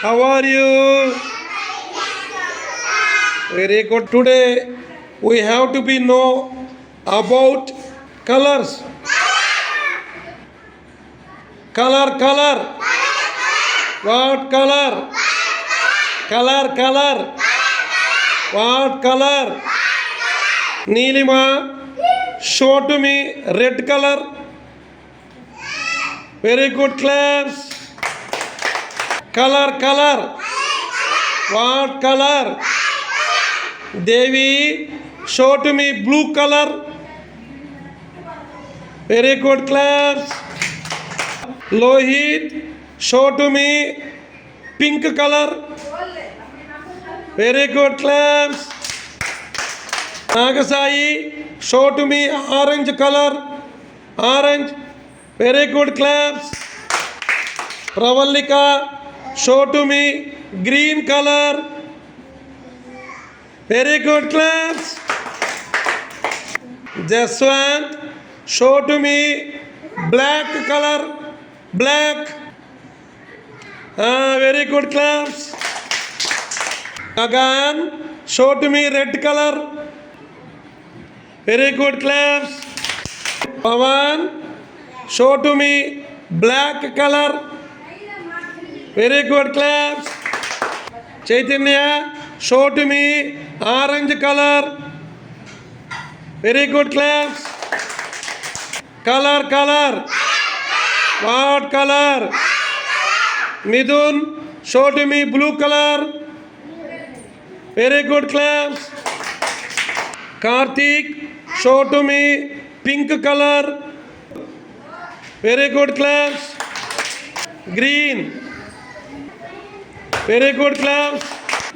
How are you? Very good. Today we have to be know about colors. Color. What color? Color. What color? Neelima, show to me red color. Very good, claps. Color. What color? Devi, show to me blue color. Very good, claps. Lohit, show to me pink color. Very good, claps. Nagasai, show to me orange color. Orange. Very good, claps. Pravallika, show to me green color. Very good, claps. Jaswant, show to me black color. Black. Very good, claps. Gagan, show to me red color. Very good, claps. Pawan, show to me black color. Very good, claps. Chaitanya, show to me orange color. Very good, claps. Color. What color? Midun, show to me blue color. Very good, claps. Karthik, show to me pink color. Very good, claps. Green. Very good, claps.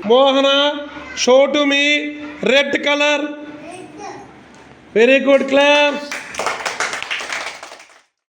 Mohana, show to me red color. Very good, claps.